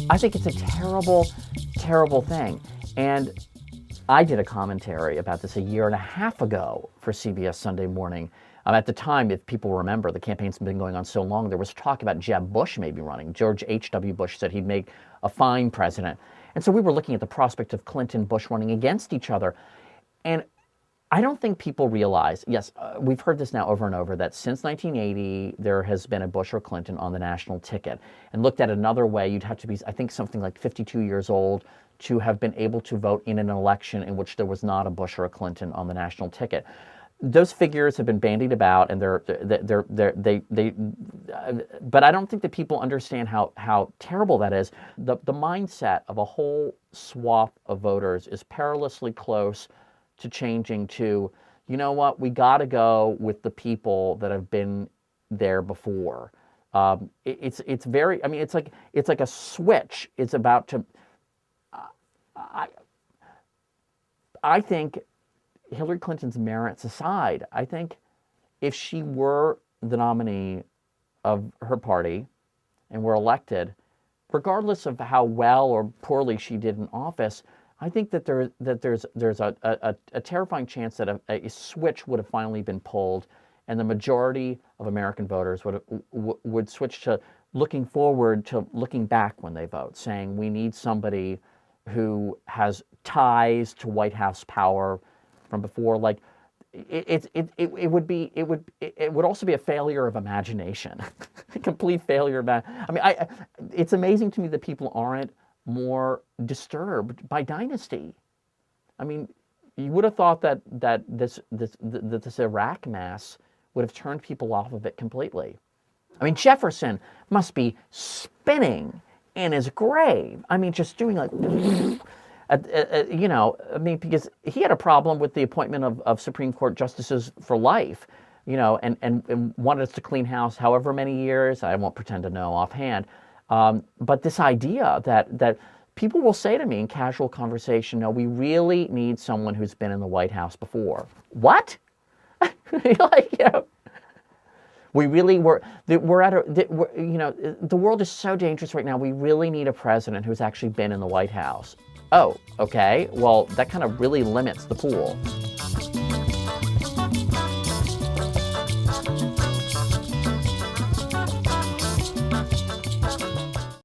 I think it's a terrible, terrible thing. And I did a commentary about this a year and a half ago for CBS Sunday Morning. At the time, if people remember, the campaign's been going on so long, there was talk about Jeb Bush maybe running. George H.W. Bush said he'd make a fine president. And so we were looking at the prospect of Clinton, Bush running against each other. And I don't think people realize, yes, we've heard this now over and over, that since 1980, there has been a Bush or Clinton on the national ticket. And looked at another way, you'd have to be, I think, something like 52 years old to have been able to vote in an election in which there was not a Bush or a Clinton on the national ticket. Those figures have been bandied about, and but I don't think that people understand how terrible that is. The mindset of a whole swath of voters is perilously close to changing to, you know what, we got to go with the people that have been there before. It's very, I mean, it's like a switch. It's about to. I think, Hillary Clinton's merits aside, I think if she were the nominee of her party and were elected, regardless of how well or poorly she did in office, I think that there's a terrifying chance that a switch would have finally been pulled, and the majority of American voters would switch to looking forward to looking back when they vote, saying we need somebody who has ties to White House power from before. Like it would also be a failure of imagination, a complete failure of. I mean, it's amazing to me that people aren't more disturbed by Dynasty. I mean, you would have thought that this Iraq mess would have turned people off of it completely. I mean, Jefferson must be spinning in his grave. I mean, just doing like, you know, I mean, because he had a problem with the appointment of Supreme Court justices for life, you know, and wanted us to clean house however many years. I won't pretend to know offhand. But this idea that people will say to me in casual conversation, no, we really need someone who's been in the White House before. What? Like, you know, we're at a, you know, the world is so dangerous right now. We really need a president who's actually been in the White House. Oh, okay. Well, that kind of really limits the pool.